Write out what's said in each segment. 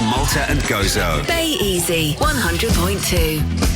Malta and Gozo. Bay Easy 100.2.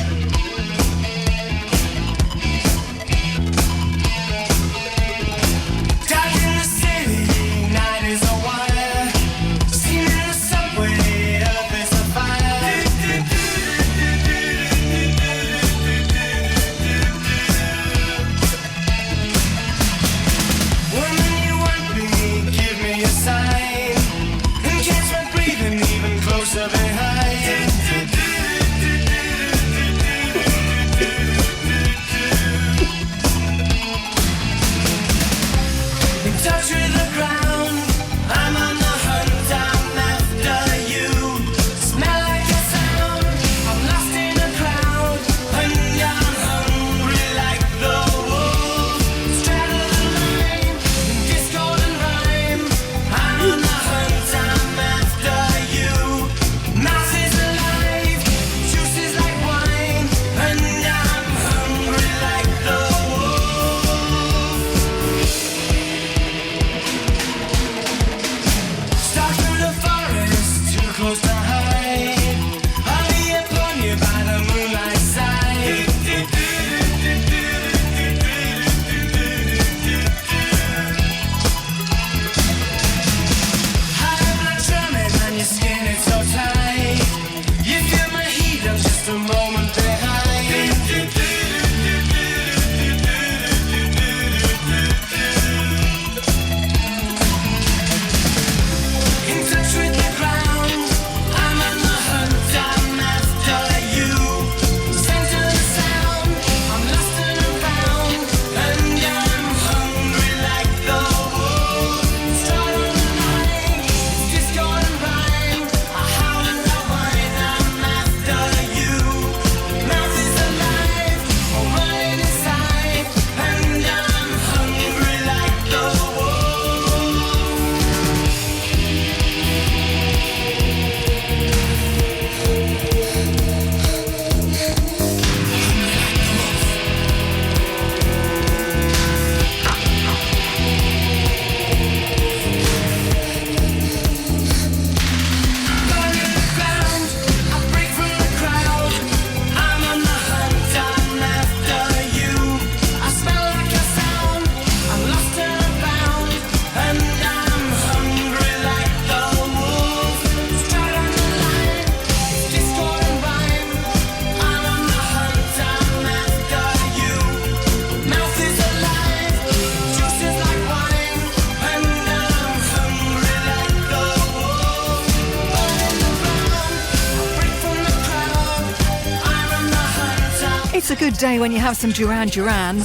It's a good day when you have some Duran Duran.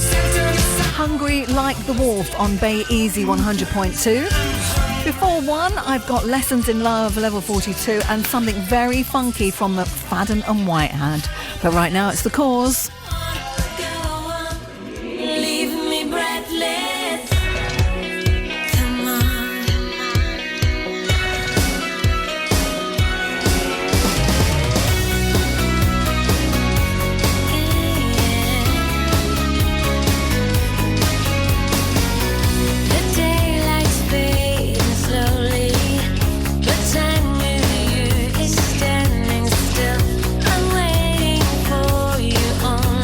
Hungry Like the Wolf on Bay Easy 100.2. Before 1, I've got Lessons in Love, Level 42, and something very funky from McFadden and Whitehead. But right now, it's The Cause. Leave me breathless. Come on. The daylight's fading slowly, but time with you is standing still. I'm waiting for you on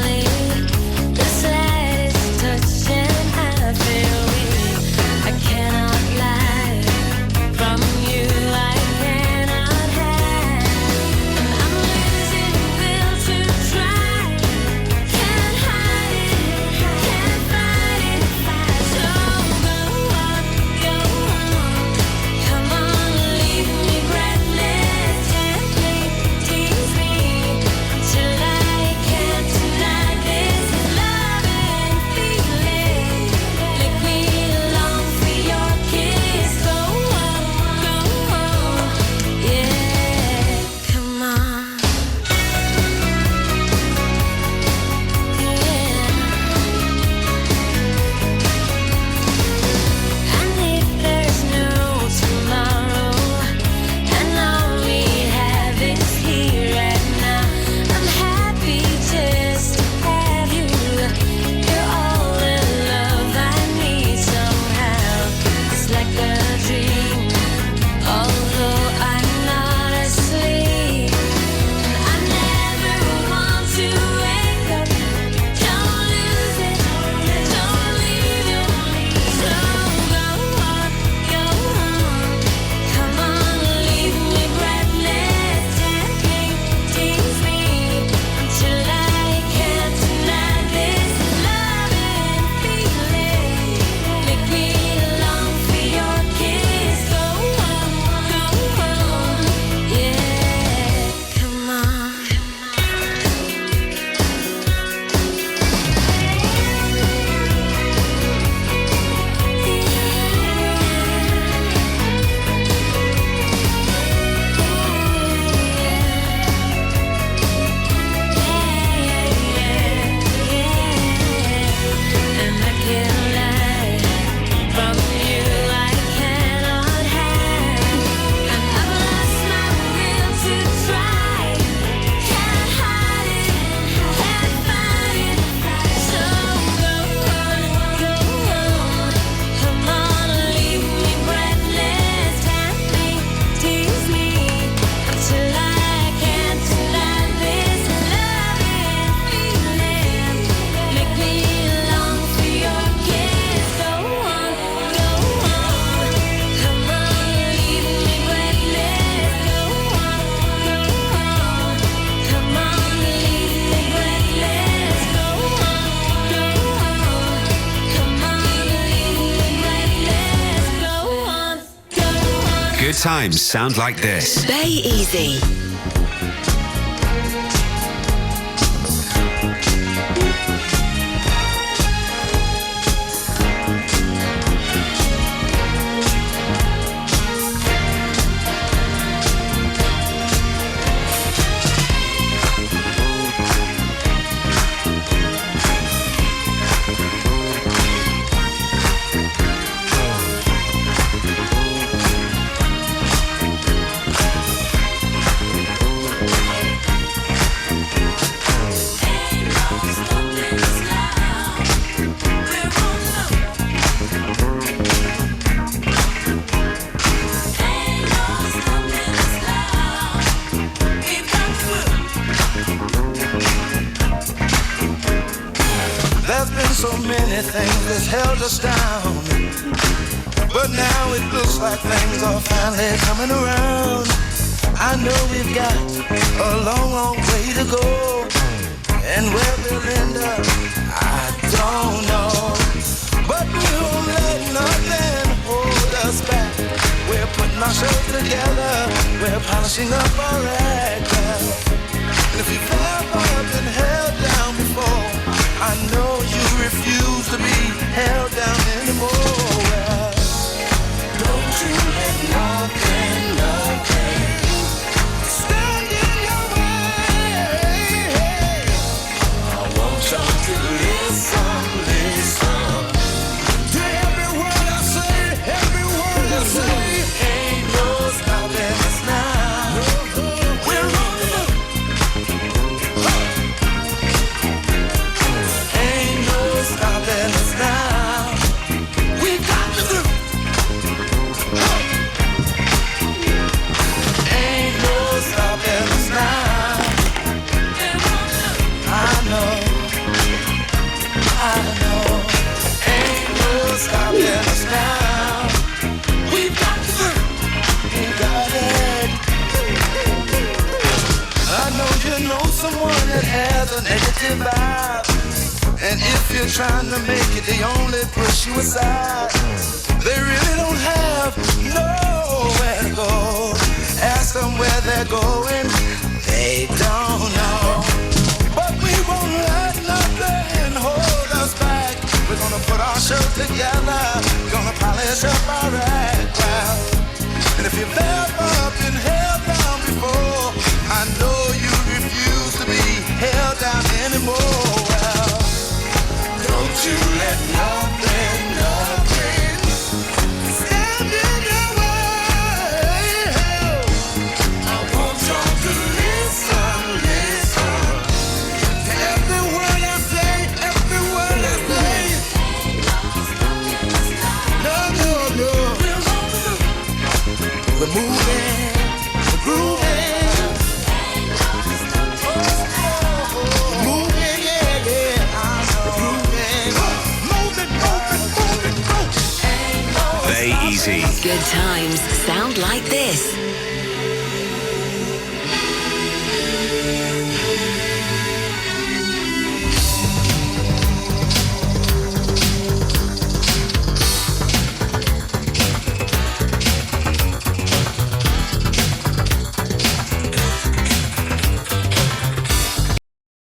times sound like this. Bay Easy. There's been so many things that's held us down, but now it looks like things are finally coming around. I know we've got a long, long way to go, and where we'll end up, I don't know. But we won't let nothing hold us back. We're putting our shows together, we're polishing up our act. And if you've ever been held down before, I know you refuse to be held down anymore. Well, don't you let nothing stand in your way. I want y'all to listen to every word I say, every word I say. Ain't no stopping us now. We're rolling up. Ain't no stopping us now. We got to do. Ain't no stopping us now. I know. Ain't no stopping us now. We got to do. We got it. I know you know someone that has a negative vibe, and if you're trying to make it, they only push you aside. They really don't have nowhere to go. Ask them where they're going, they don't know. But we won't let nothing hold us back. We're gonna put our show together, gonna polish up our act. And if you've ever been held down before, I know you refuse to be held down anymore. Well, don't you let nothing stand in your way. I want y'all to listen to every word I say, every word I say. No. We're moving, we're grooving. Moving, yeah. We're grooving. Moving. Bay Easy. Good times sound like this.